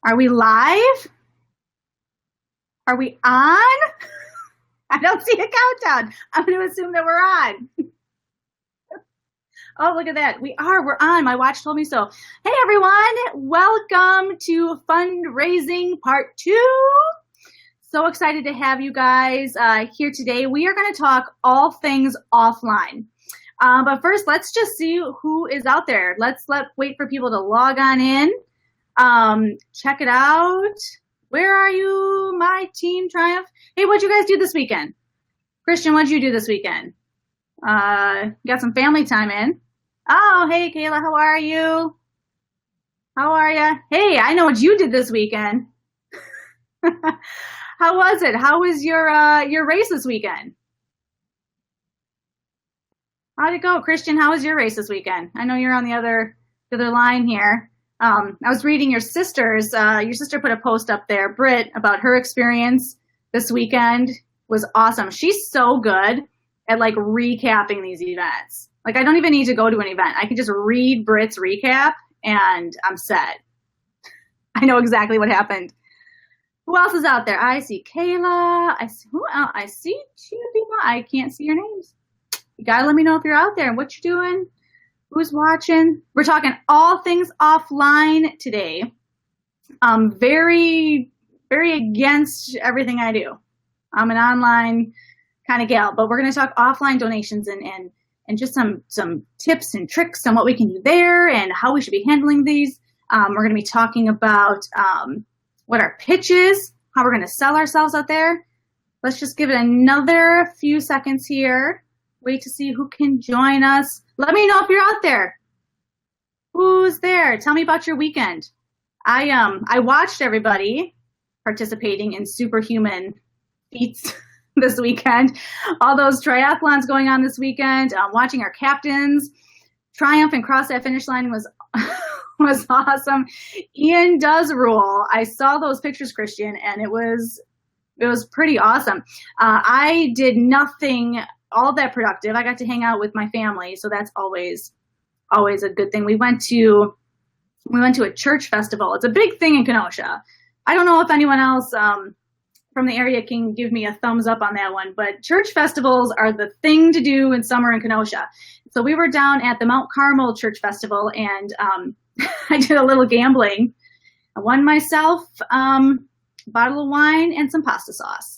Are we live? Are we on? I don't see a countdown. I'm going to assume that we're on. Oh, look at that. We're on. My watch told me so. Hey, everyone. Welcome to Fundraising Part 2. So excited to have you guys here today. We are going to talk all things offline. But first, let's just see who is out there. Let's wait for people to log on in. Check it out. Where are you, my team Triumph? Hey, what'd you guys do this weekend? Christian, what'd you do this weekend? Got some family time in. Oh, hey, Kayla, how are you? How are you? Hey, I know what you did this weekend. How was it? How was your race this weekend? How'd it go? Christian, how was your race this weekend? I know you're on the other line here. I was reading your sister put a post up there, Britt, about her experience this weekend. Was awesome. She's so good at like recapping these events. Like I don't even need to go to an event. I can just read Britt's recap and I'm set. I know exactly what happened. Who else is out there? I see Kayla. I see who else? I see two people. I can't see your names. You gotta let me know if you're out there and what you're doing. Who's watching? We're talking all things offline today. Very, very against everything I do. I'm an online kind of gal, but we're going to talk offline donations and just some tips and tricks on what we can do there and how we should be handling these. We're going to be talking about what our pitch is, how we're going to sell ourselves out there. Let's just give it another few seconds here. Wait to see who can join us. Let me know if you're out there. Who's there? Tell me about your weekend. I watched everybody participating in superhuman feats this weekend. All those triathlons going on this weekend. Watching our captains triumph and cross that finish line was was awesome. Ian does rule. I saw those pictures, Christian, and it was pretty awesome. I did nothing all that productive. I got to hang out with my family, so that's always a good thing. We went to a church festival. It's a big thing in Kenosha. I don't know if anyone else from the area can give me a thumbs up on that one, but church festivals are the thing to do in summer in Kenosha. So we were down at the Mount Carmel Church Festival, and I did a little gambling. I won myself a bottle of wine and some pasta sauce.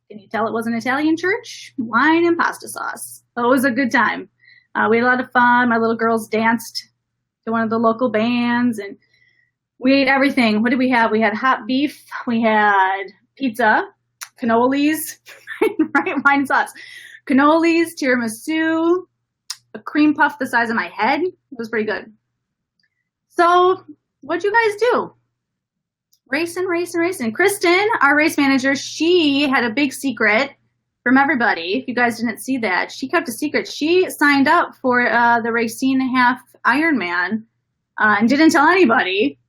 Can you tell it was an Italian church? Wine and pasta sauce. So it was a good time. We had a lot of fun. My little girls danced to one of the local bands, and we ate everything. What did we have? We had hot beef. We had pizza, cannolis, right? Wine and sauce. Cannolis, tiramisu, a cream puff the size of my head. It was pretty good. So what'd you guys do? Racing. Kristen, our race manager, she had a big secret from everybody. If you guys didn't see that, she kept a secret. She signed up for the Racine Half Ironman and didn't tell anybody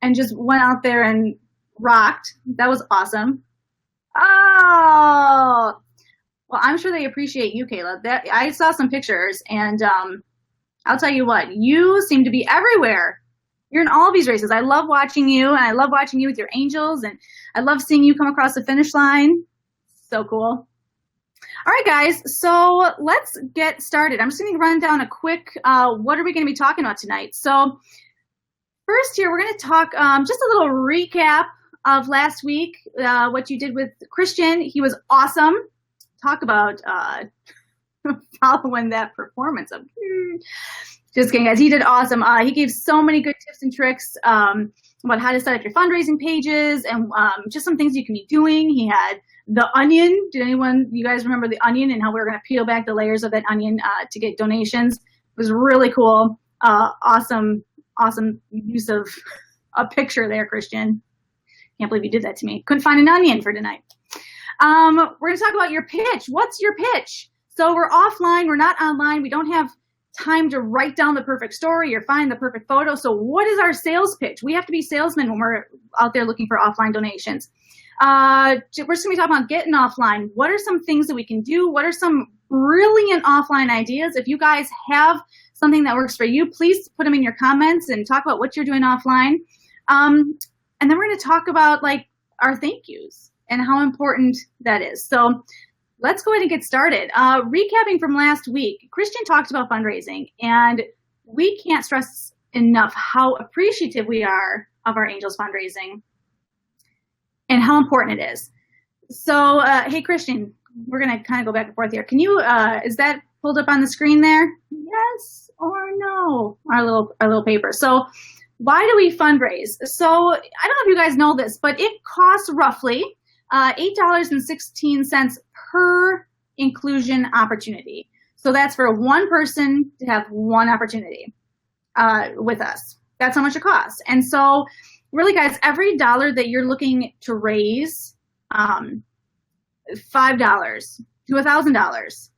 and just went out there and rocked. That was awesome. Oh, well, I'm sure they appreciate you, Kayla. I saw some pictures, and I'll tell you what, you seem to be everywhere. You're in all of these races. I love watching you, and I love watching you with your angels, and I love seeing you come across the finish line. So cool. All right, guys, so let's get started. I'm just going to run down a quick, what are we going to be talking about tonight? So first here, we're going to talk just a little recap of last week, what you did with Christian. He was awesome. Talk about following that performance. Just kidding, guys. He did awesome. He gave so many good tips and tricks about how to set up your fundraising pages and just some things you can be doing. He had the onion. You guys remember the onion and how we were going to peel back the layers of that onion to get donations? It was really cool. Awesome use of a picture there, Christian. Can't believe you did that to me. Couldn't find an onion for tonight. We're going to talk about your pitch. What's your pitch? So we're offline. We're not online. We don't have time to write down the perfect story or find the perfect photo. So what is our sales pitch? We have to be salesmen when we're out there looking for offline donations. We're just going to be talking about getting offline. What are some things that we can do? What are some brilliant offline ideas? If you guys have something that works for you, please put them in your comments and talk about what you're doing offline. And then we're going to talk about like our thank yous and how important that is. So let's go ahead and get started. Recapping from last week, Christian talked about fundraising, and we can't stress enough how appreciative we are of our Angels fundraising and how important it is. So, hey, Christian, we're going to kind of go back and forth here. Can you, is that pulled up on the screen there? Yes or no? Our little paper. So why do we fundraise? So I don't know if you guys know this, but it costs roughly $8.16 per inclusion opportunity. So that's for one person to have one opportunity with us. That's how much it costs. And so really, guys, every dollar that you're looking to raise, $5 to $1,000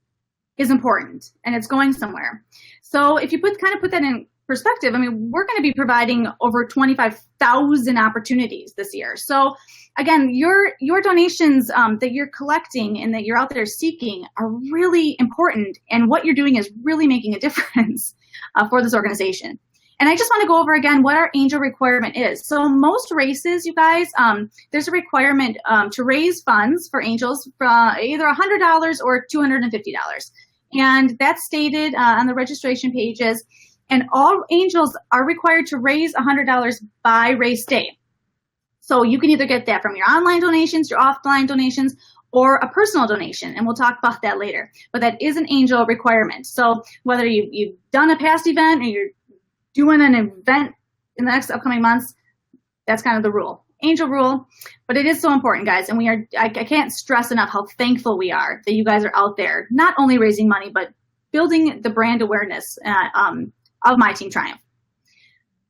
is important, and it's going somewhere. So if you put that in perspective, I mean, we're going to be providing over 25,000 opportunities this year. So again, your donations that you're collecting and that you're out there seeking are really important, and what you're doing is really making a difference for this organization. And I just want to go over again what our angel requirement is. So most races, you guys, there's a requirement to raise funds for angels from either $100 or $250. And that's stated on the registration pages. And all angels are required to raise $100 by race day. So you can either get that from your online donations, your offline donations, or a personal donation, and we'll talk about that later. But that is an angel requirement. So whether you've done a past event or you're doing an event in the next upcoming months, that's kind of the rule, angel rule. But it is so important, guys, and I can't stress enough how thankful we are that you guys are out there, not only raising money, but building the brand awareness of My Team Triumph.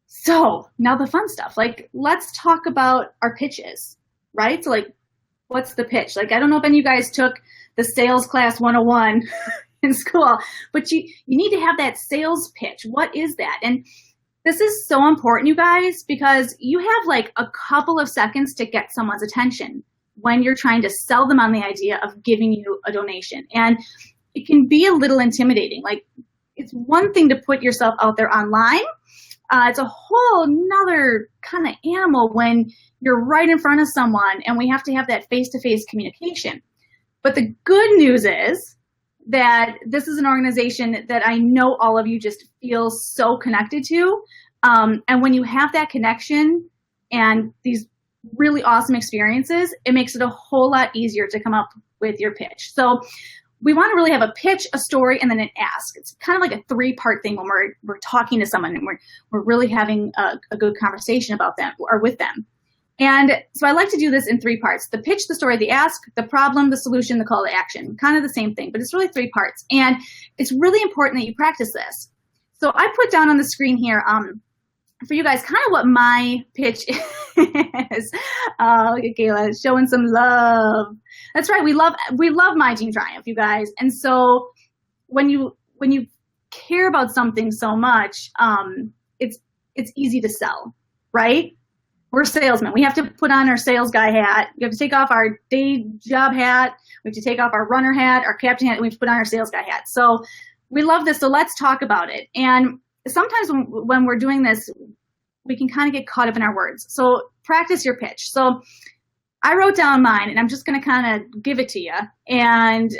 So now the fun stuff, like let's talk about our pitches, right? So like, what's the pitch? Like, I don't know if any of you guys took the sales class 101 in school, but you need to have that sales pitch. What is that? And this is so important, you guys, because you have like a couple of seconds to get someone's attention when you're trying to sell them on the idea of giving you a donation. And it can be a little intimidating. Like, it's one thing to put yourself out there online. It's a whole nother kind of animal when you're right in front of someone and we have to have that face-to-face communication. But the good news is that this is an organization that I know all of you just feel so connected to. And when you have that connection and these really awesome experiences, it makes it a whole lot easier to come up with your pitch. So we want to really have a pitch, a story, and then an ask. It's kind of like a three-part thing when we're talking to someone and we're really having a good conversation about them or with them. And so I like to do this in three parts: the pitch, the story, the ask, the problem, the solution, the call to action. Kind of the same thing, but it's really three parts. And it's really important that you practice this. So I put down on the screen here for you guys kind of what my pitch is. Look at Kayla showing some love. That's right. We love My Team Triumph, you guys. And so when you care about something so much, it's easy to sell, right? We're salesmen. We have to put on our sales guy hat. We have to take off our day job hat. We have to take off our runner hat, our captain hat, and we have to put on our sales guy hat. So we love this. So let's talk about it. And sometimes when we're doing this, we can kind of get caught up in our words. So practice your pitch. So I wrote down mine, and I'm just going to kind of give it to you. And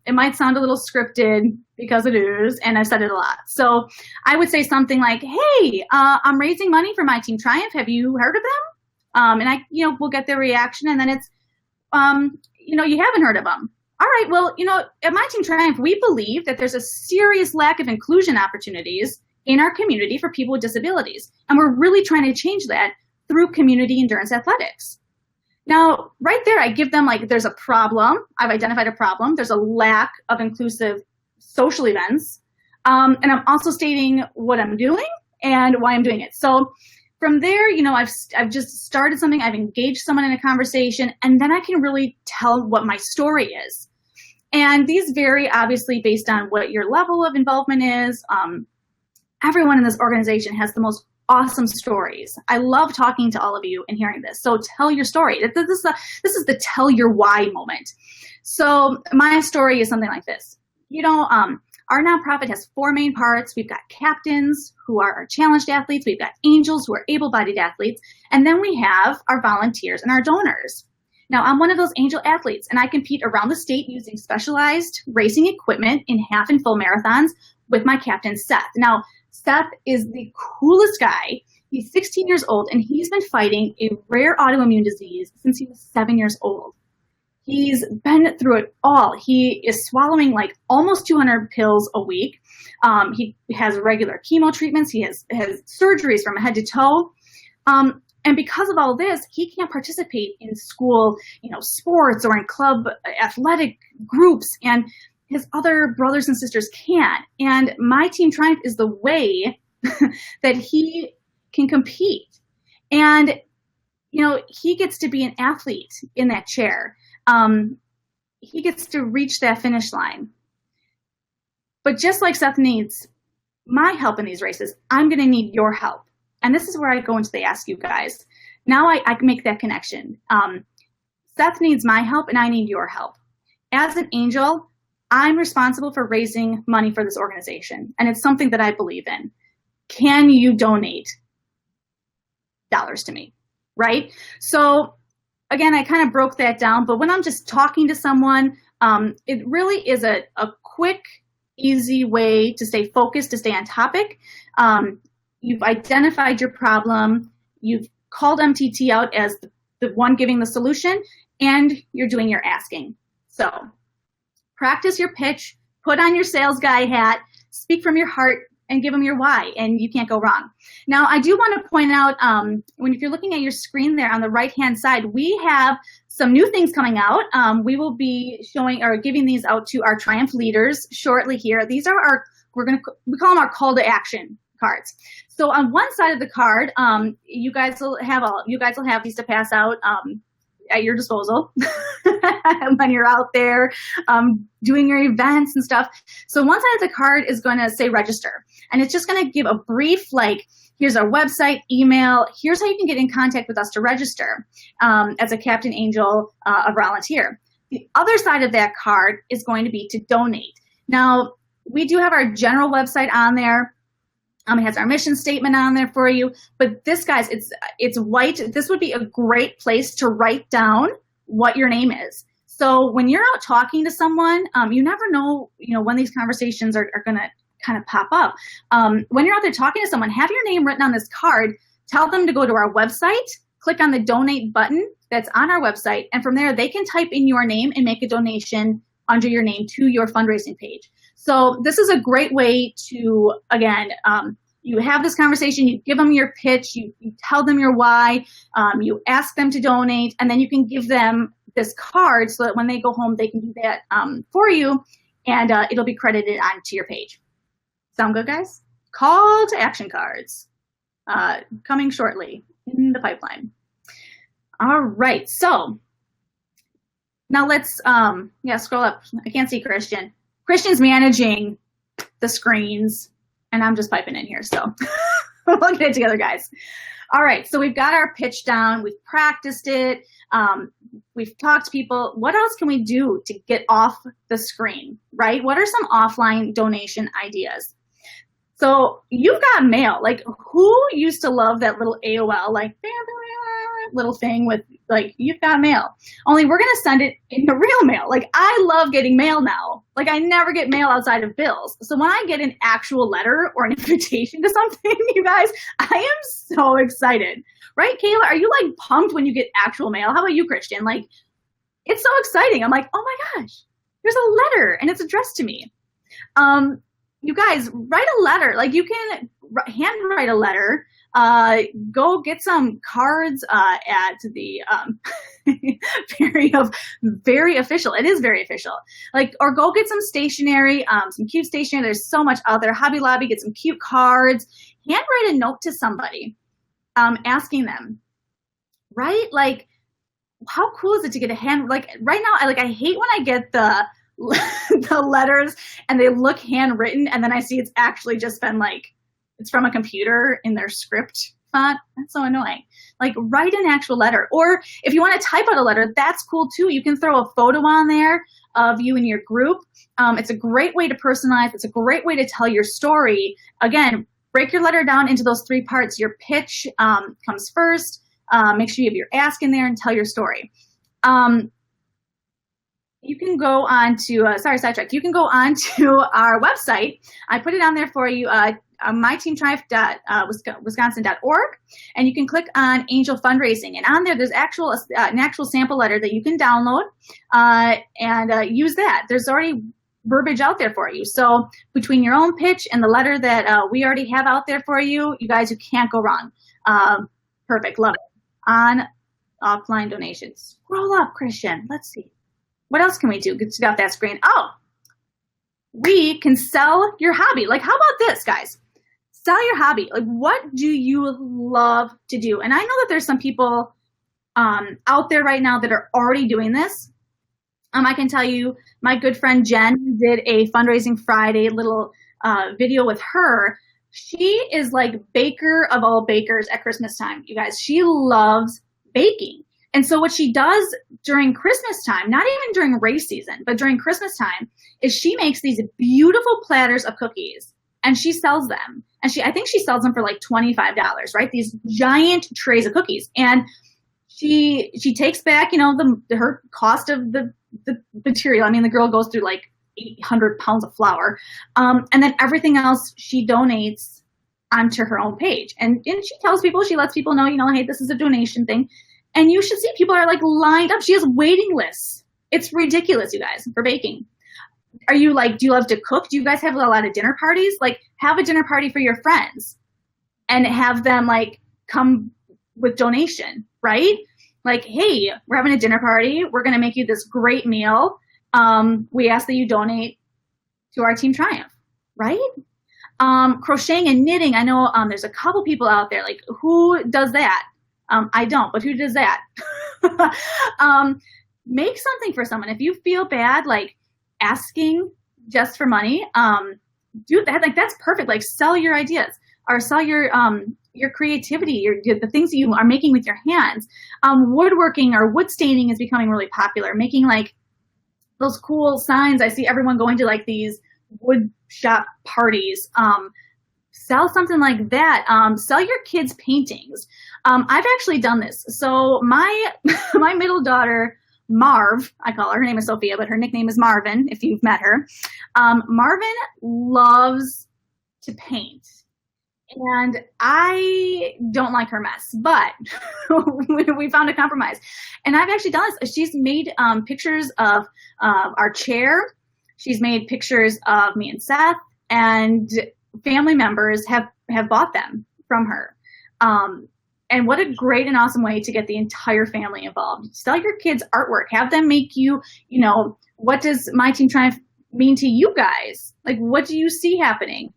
it might sound a little scripted because it is, and I've said it a lot. So I would say something like, hey, I'm raising money for My Team Triumph. Have you heard of them? And we'll get their reaction. And then it's, you haven't heard of them. All right, well, at My Team Triumph, we believe that there's a serious lack of inclusion opportunities in our community for people with disabilities. And we're really trying to change that through community endurance athletics. Now, right there, I give them there's a problem. I've identified a problem. There's a lack of inclusive social events. And I'm also stating what I'm doing and why I'm doing it. So from there, I've just started something. I've engaged someone in a conversation, and then I can really tell what my story is. And these vary obviously based on what your level of involvement is. Everyone in this organization has the most awesome stories. I love talking to all of you and hearing this. So tell your story. This is the tell your why moment. So my story is something like this. our nonprofit has 4 main parts. We've got captains who are our challenged athletes. We've got angels who are able-bodied athletes. And then we have our volunteers and our donors. Now, I'm one of those angel athletes, and I compete around the state using specialized racing equipment in half and full marathons with my captain, Seth. Now, Seth is the coolest guy. He's 16 years old, and he's been fighting a rare autoimmune disease since he was 7 years old. He's been through it all. He is swallowing like almost 200 pills a week. He has regular chemo treatments. He has surgeries from head to toe. And because of all this, he can't participate in school, sports or in club athletic groups, and his other brothers and sisters can't. And my Team Triumph is the way that he can compete. And, he gets to be an athlete in that chair. He gets to reach that finish line. But just like Seth needs my help in these races, I'm going to need your help. And this is where I go into the Ask You Guys. Now I can make that connection. Seth needs my help and I need your help. As an angel, I'm responsible for raising money for this organization. And it's something that I believe in. Can you donate dollars to me? Right? So again, I kind of broke that down. But when I'm just talking to someone, it really is a quick, easy way to stay focused, to stay on topic. You've identified your problem, you've called MTT out as the one giving the solution, and you're doing your asking. So practice your pitch, put on your sales guy hat, speak from your heart, and give them your why, and you can't go wrong. Now, I do want to point out, if you're looking at your screen there on the right-hand side, we have some new things coming out. We will be showing or giving these out to our Triumph leaders shortly here. These are we call them our call to action cards. So on one side of the card, you guys will have these to pass out at your disposal when you're out there doing your events and stuff. So one side of the card is going to say register, and it's just going to give a brief, here's our website, email, here's how you can get in contact with us to register as a Captain Angel, a volunteer. The other side of that card is going to be to donate. Now, we do have our general website on there. It has our mission statement on there for you. But this, guys, it's white. This would be a great place to write down what your name is. So when you're out talking to someone, you never know, when these conversations are going to kind of pop up. When you're out there talking to someone, have your name written on this card. Tell them to go to our website, click on the donate button that's on our website, and from there they can type in your name and make a donation under your name to your fundraising page. So this is a great way to, again, you have this conversation, you give them your pitch, you tell them your why, you ask them to donate, and then you can give them this card so that when they go home, they can do that for you, and it'll be credited onto your page. Sound good, guys? Call to action cards coming shortly in the pipeline. All right, so now let's, scroll up. I can't see Christian. Christian's managing the screens, and I'm just piping in here, so we'll get it together, guys. All right, so we've got our pitch down. We've practiced it. We've talked to people. What else can we do to get off the screen, right? What are some offline donation ideas? So you've got mail. Who used to love that little AOL, little thing with, you've got mail? Only we're going to send it in the real mail. I love getting mail now. I never get mail outside of bills. So when I get an actual letter or an invitation to something, you guys, I am so excited. Right, Kayla? Are you, pumped when you get actual mail? How about you, Christian? It's so exciting. I'm oh my gosh, there's a letter, and it's addressed to me. You guys, write a letter. You can handwrite a letter. Go get some cards at the very official. It is very official. Or go get some stationery, some cute stationery. There's so much out there. Hobby Lobby, get some cute cards. Handwrite a note to somebody, asking them, right? How cool is it to get a hand? Right now, I hate when I get the letters and they look handwritten, and then I see it's actually just been it's from a computer in their script font. That's so annoying. Like, write an actual letter. Or if you want to type out a letter, that's cool too. You can throw a photo on there of you and your group. It's a great way to personalize. It's a great way to tell your story. Again, break your letter down into those 3 parts. Your pitch comes first. Make sure you have your ask in there and tell your story. You can go on to, sorry, sidetrack. You can go on to our website. I put it on there for you, myteamtriumph.wisconsin.org, and you can click on Angel Fundraising. And on there, there's an actual sample letter that you can download and use that. There's already verbiage out there for you. So between your own pitch and the letter that we already have out there for you, you guys, you can't go wrong. Perfect. Love it. On offline donations. Scroll up, Christian. Let's see. What else can we do? Get off that screen. Oh, we can sell your hobby. Like, how about this, guys? Sell your hobby. Like, what do you love to do? And I know that there's some people out there right now that are already doing this. I can tell you, my good friend Jen did a Fundraising Friday little video with her. She is like baker of all bakers at Christmas time, you guys. She loves baking. And so what she does during Christmas time, not even during race season, but during Christmas time, is she makes these beautiful platters of cookies and she sells them. And I think she sells them for like $25, right? These giant trays of cookies. And she takes back, her cost of the material. I mean, the girl goes through like 800 pounds of flour. And then everything else she donates onto her own page. And she tells people, she lets people know, hey, this is a donation thing. And you should see people are like lined up. She has waiting lists. It's ridiculous, you guys, for baking. Do you love to cook? Do you guys have a lot of dinner parties? Like, have a dinner party for your friends and have them like come with donation, right? Like, hey, we're having a dinner party. We're going to make you this great meal. We ask that you donate to our Team Triumph, right? Crocheting and knitting. I know there's a couple people out there. Like, who does that? I don't, but who does that? Make something for someone. If you feel bad, like asking just for money, do that. Like, that's perfect. Like, sell your ideas or sell your creativity, the things that you are making with your hands. Woodworking or wood staining is becoming really popular. Making like those cool signs. I see everyone going to like these wood shop parties. Sell something like that. Sell your kids' paintings. I've actually done this. So my middle daughter, Marv, I call her. Her name is Sophia, but her nickname is Marvin, if you've met her. Marvin loves to paint. And I don't like her mess, but we found a compromise. And I've actually done this. She's made pictures of our chair. She's made pictures of me and Seth, and family members have bought them from her. And what a great and awesome way to get the entire family involved. Sell your kids' artwork. Have them make you, what does My Team Triumph mean to you guys? Like, what do you see happening?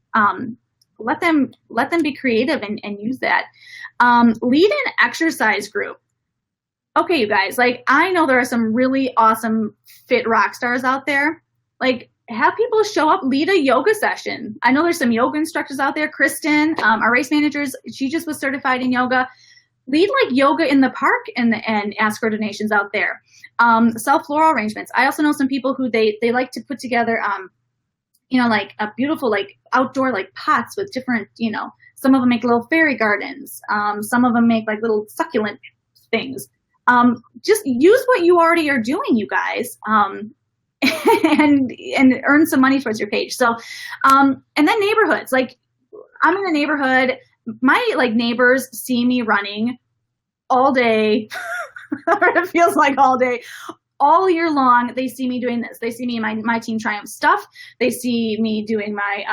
Let them be creative and use that. Lead an exercise group. Okay, you guys, like, I know there are some really awesome fit rock stars out there. Like, have people show up, lead a yoga session. I know there's some yoga instructors out there. Kristen, our race managers, she just was certified in yoga. Lead like yoga in the park and ask for donations out there. Sell floral arrangements. I also know some people who they like to put together, like a beautiful, like outdoor, like pots with different, some of them make little fairy gardens. Some of them make like little succulent things. Just use what you already are doing, you guys. And earn some money towards your page. So, and then neighborhoods. Like, I'm in a neighborhood. My neighbors see me running all day. It feels like all day, all year long. They see me doing this. They see me in my Team Triumph stuff. They see me doing my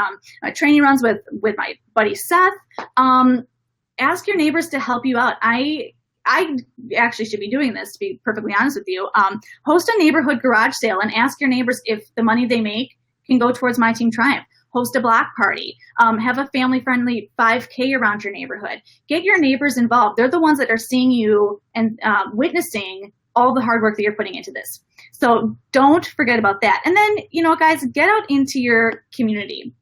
training runs with my buddy Seth. Ask your neighbors to help you out. I actually should be doing this, to be perfectly honest with you. Host a neighborhood garage sale and ask your neighbors if the money they make can go towards My Team Triumph. Host a block party. Have a family-friendly 5K around your neighborhood. Get your neighbors involved. They're the ones that are seeing you and witnessing all the hard work that you're putting into this. So don't forget about that. And then, guys, get out into your community.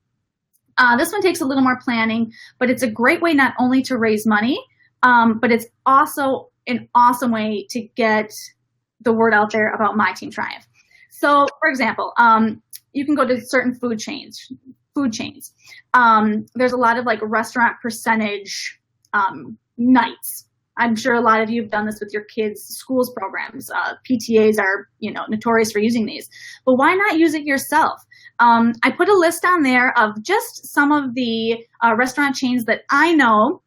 This one takes a little more planning, but it's a great way not only to raise money, But it's also an awesome way to get the word out there about My Team Triumph. So, for example, you can go to certain food chains. There's a lot of like restaurant percentage nights. I'm sure a lot of you have done this with your kids' schools programs. PTAs are, notorious for using these, but why not use it yourself? I put a list on there of just some of the restaurant chains that I know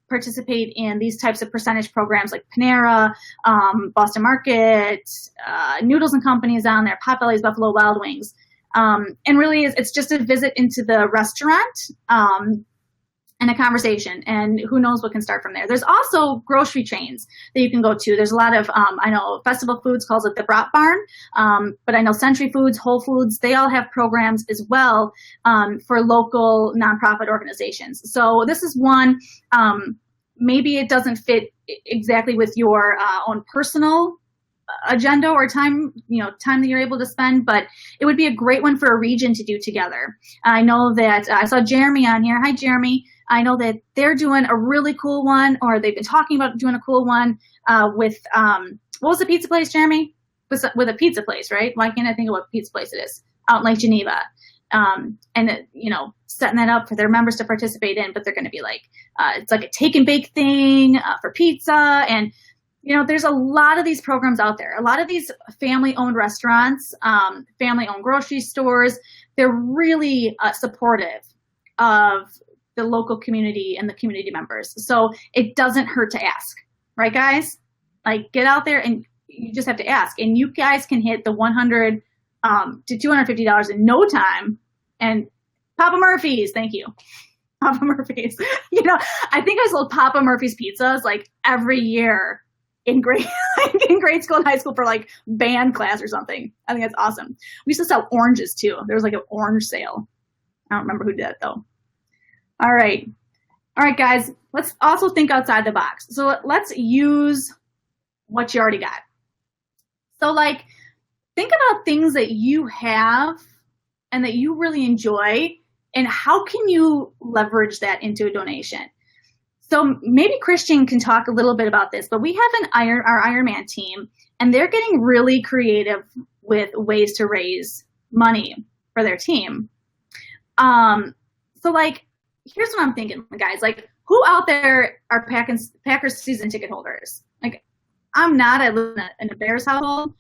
participate in these types of percentage programs, like Panera, Boston Market, Noodles and Company is on there, Potbelly's, Buffalo Wild Wings. And really, it's just a visit into the restaurant and a conversation, and who knows what can start from there. There's also grocery chains that you can go to. There's a lot of, I know Festival Foods calls it the Brat Barn, but I know Century Foods, Whole Foods, they all have programs as well for local nonprofit organizations. So this is one, maybe it doesn't fit exactly with your own personal agenda or time that you're able to spend, but it would be a great one for a region to do together. I know that I saw Jeremy on here. Hi, Jeremy. I know that they're doing a really cool one, or they've been talking about doing a cool one with, what was the pizza place, Jeremy? With a pizza place, right? Why can't I think of what pizza place it is? Out in Lake Geneva. Setting that up for their members to participate in, but they're going to be like, it's like a take and bake thing for pizza. And, there's a lot of these programs out there. A lot of these family-owned restaurants, family-owned grocery stores, they're really supportive of the local community and the community members. So it doesn't hurt to ask, right, guys? Like, get out there and you just have to ask. And you guys can hit the $100 to $250 in no time. And Papa Murphy's, thank you. Papa Murphy's. I think I sold Papa Murphy's pizzas like every year in grade school and high school for like band class or something. I think that's awesome. We used to sell oranges too. There was like an orange sale. I don't remember who did it though. All right, guys, let's also think outside the box. So let's use what you already got. So like, think about things that you have and that you really enjoy, and how can you leverage that into a donation? So maybe Christian can talk a little bit about this, but we have our Ironman team, and they're getting really creative with ways to raise money for their team. So like, here's what I'm thinking, guys. Like, who out there are Packers season ticket holders? Like, I'm not. I live in a Bears household.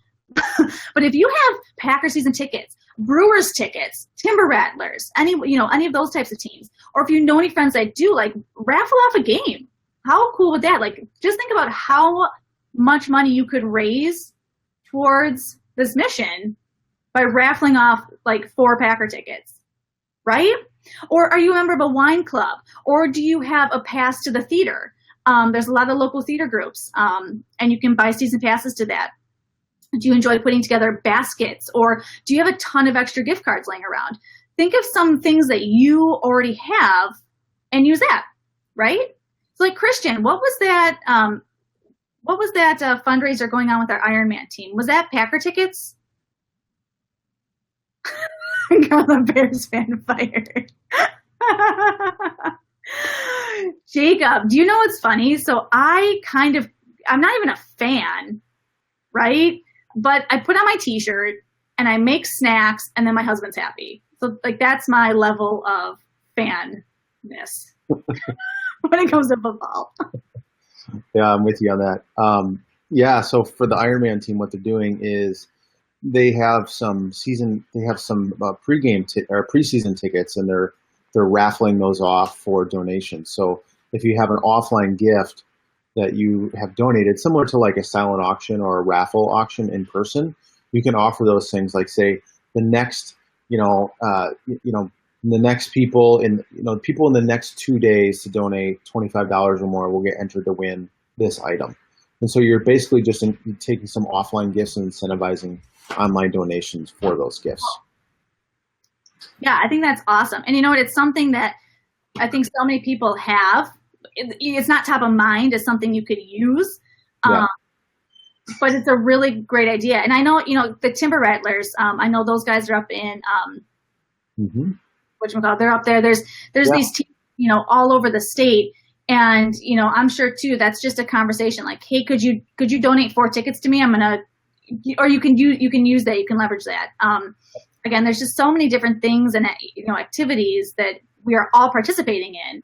But if you have Packers season tickets, Brewers tickets, Timber Rattlers, any of those types of teams, or if you know any friends that do, like, raffle off a game. How cool would that? Like, just think about how much money you could raise towards this mission by raffling off like 4 Packer tickets, right? Or are you a member of a wine club? Or do you have a pass to the theater? There's a lot of local theater groups, and you can buy season passes to that. Do you enjoy putting together baskets, or do you have a ton of extra gift cards laying around? Think of some things that you already have and use that, right? So like, Christian, what was that fundraiser going on with our Ironman team? Was that Packer tickets? Got the Bears fan fired. Jacob, do you know what's funny? So I'm not even a fan, right? But I put on my t-shirt and I make snacks, and then my husband's happy. So like, that's my level of fanness when it comes to football. Yeah, I'm with you on that. So for the Ironman team, what they're doing is they have some pregame or preseason tickets, and they're raffling those off for donations. So if you have an offline gift that you have donated, similar to like a silent auction or a raffle auction in person, you can offer those things. Like, say, the next, the next people in the next 2 days to donate $25 or more will get entered to win this item. And so you're basically just taking some offline gifts and incentivizing online donations for those gifts. Yeah, I think that's awesome. And you know what? It's something that I think so many people have. It's not top of mind as something you could use, but it's a really great idea. And I know, the Timber Rattlers, I know those guys are up in, whatchamacallit, they're up there. There's these teams, all over the state. And, I'm sure too, that's just a conversation like, hey, could you donate 4 tickets to me? Or you can use that, you can leverage that. Again, there's just so many different things and, activities that we are all participating in.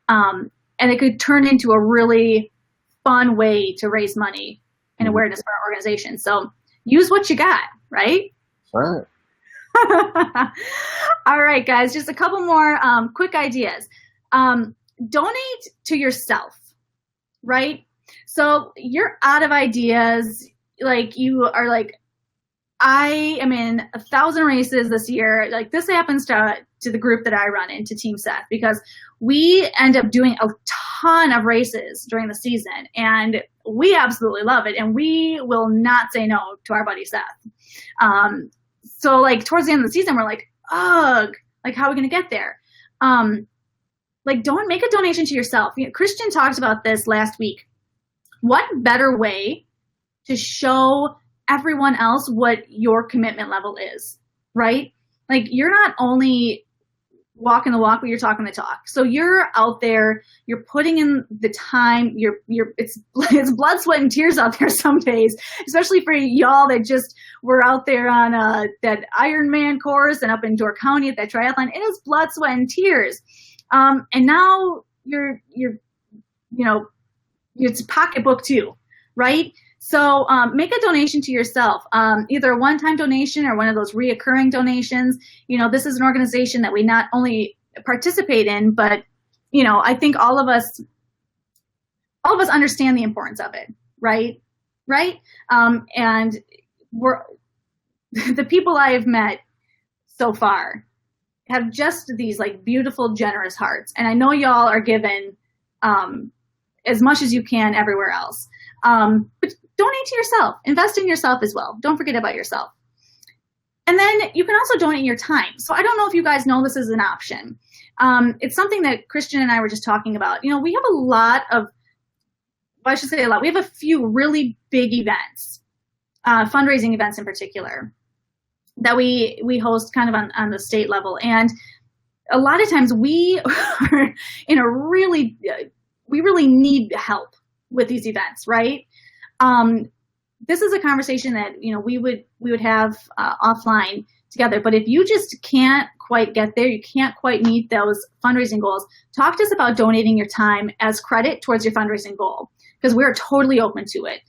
And it could turn into a really fun way to raise money and awareness for our organization. So use what you got, right? All right. All right, guys, just a couple more quick ideas. Donate to yourself, right? So you're out of ideas. Like you are like, I am in 1,000 races this year. Like this happens to the group that I run into Team Seth, because we end up doing a ton of races during the season and we absolutely love it. And we will not say no to our buddy Seth. So like towards the end of the season, we're like, ugh, like how are we going to get there? Like don't make a donation to yourself. Christian talked about this last week. What better way to show everyone else what your commitment level is, right? Like you're not only walking the walk, but you're talking the talk. So you're out there, you're putting in the time, it's blood, sweat, and tears out there some days, especially for y'all that just were out there on that Ironman course and up in Door County at that triathlon. It is blood, sweat, and tears. And now you're it's a pocketbook too, right? So make a donation to yourself, either a one-time donation or one of those reoccurring donations. This is an organization that we not only participate in, but, I think all of us understand the importance of it, right? Right? And the people I have met so far have just these like beautiful, generous hearts. And I know y'all are given as much as you can everywhere else. But donate to yourself. Invest in yourself as well. Don't forget about yourself. And then you can also donate your time. So I don't know if you guys know this is an option. It's something that Christian and I were just talking about. We have a lot of, well, I should say a lot. We have a few really big events, fundraising events in particular, that we host kind of on the state level. And a lot of times we are in we really need help with these events, right? This is a conversation that, we would have offline together. But if you just can't quite get there, you can't quite meet those fundraising goals, talk to us about donating your time as credit towards your fundraising goal, because we're totally open to it.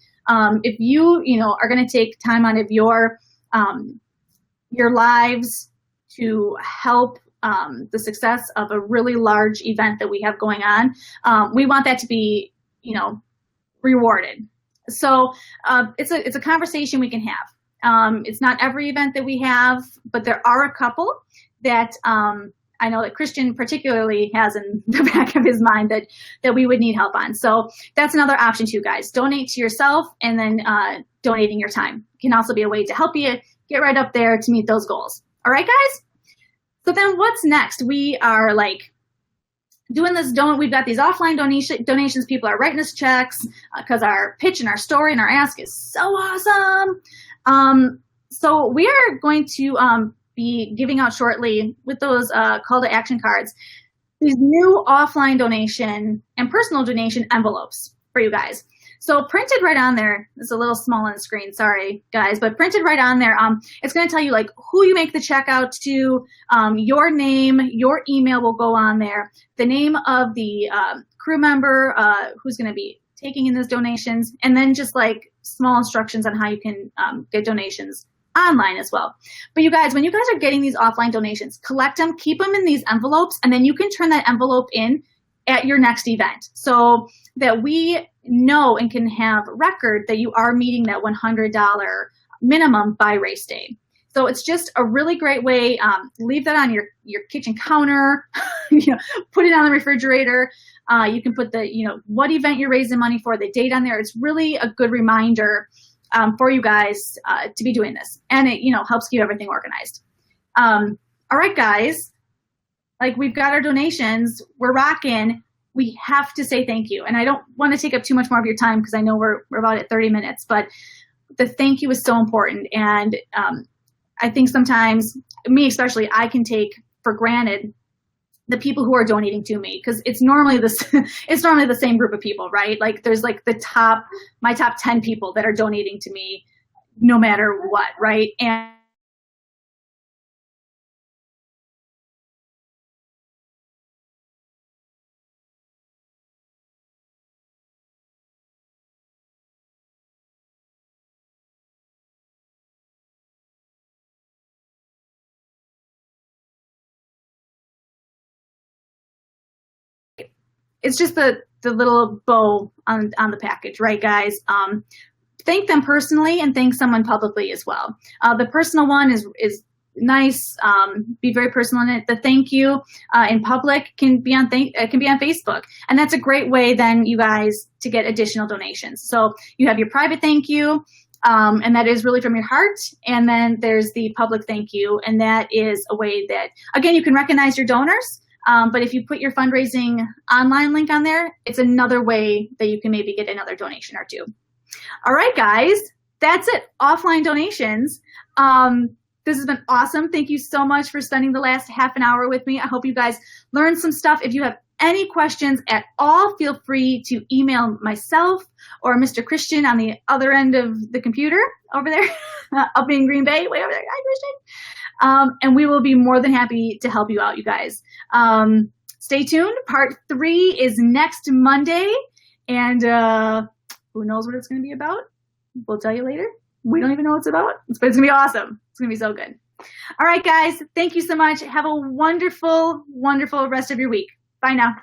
If you, are going to take time out of your lives to help the success of a really large event that we have going on, we want that to be, rewarded. So it's a conversation we can have. It's not every event that we have, but there are a couple that I know that Christian particularly has in the back of his mind that we would need help on. So that's another option too, guys. Donate to yourself, and then donating your time can also be a way to help you get right up there to meet those goals. All right, guys? So then what's next? We are like doing this, we've got these offline donations. People are writing us checks because our pitch and our story and our ask is so awesome. So we are going to be giving out shortly with those call to action cards, these new offline donation and personal donation envelopes for you guys. So printed right on there, it's a little small on the screen, sorry guys, but printed right on there, it's going to tell you like who you make the check out to, your name, your email will go on there, the name of the crew member who's going to be taking in those donations, and then just like small instructions on how you can get donations online as well. But you guys, when you guys are getting these offline donations, collect them, keep them in these envelopes, and then you can turn that envelope in at your next event so that we know and can have record that you are meeting that $100 minimum by race day. So it's just a really great way. Leave that on your kitchen counter, put it on the refrigerator. You can put the, what event you're raising money for, the date on there. It's really a good reminder for you guys to be doing this. And it, helps keep everything organized. All right, guys, like we've got our donations, we're rocking. We have to say thank you. And I don't want to take up too much more of your time because I know we're about at 30 minutes, but the thank you is so important. And I think sometimes, me especially, I can take for granted the people who are donating to me, because it's normally it's normally the same group of people, right? Like there's like my top 10 people that are donating to me no matter what, right? And it's just the little bow on the package, right, guys? Thank them personally and thank someone publicly as well. The personal one is nice. Be very personal in it. The thank you in public can be on Facebook, and that's a great way then, you guys, to get additional donations. So you have your private thank you, and that is really from your heart, and then there's the public thank you, and that is a way that, again, you can recognize your donors. But if you put your fundraising online link on there, it's another way that you can maybe get another donation or two. All right, guys, that's it. Offline donations. This has been awesome. Thank you so much for spending the last half an hour with me. I hope you guys learned some stuff. If you have any questions at all, feel free to email myself or Mr. Christian on the other end of the computer over there, up in Green Bay, way over there. Hi, Christian. And we will be more than happy to help you out, you guys. Stay tuned. Part 3 is next Monday, and who knows what it's going to be about? We'll tell you later. We don't even know what it's about, but it's going to be awesome. It's going to be so good. All right, guys. Thank you so much. Have a wonderful, wonderful rest of your week. Bye now.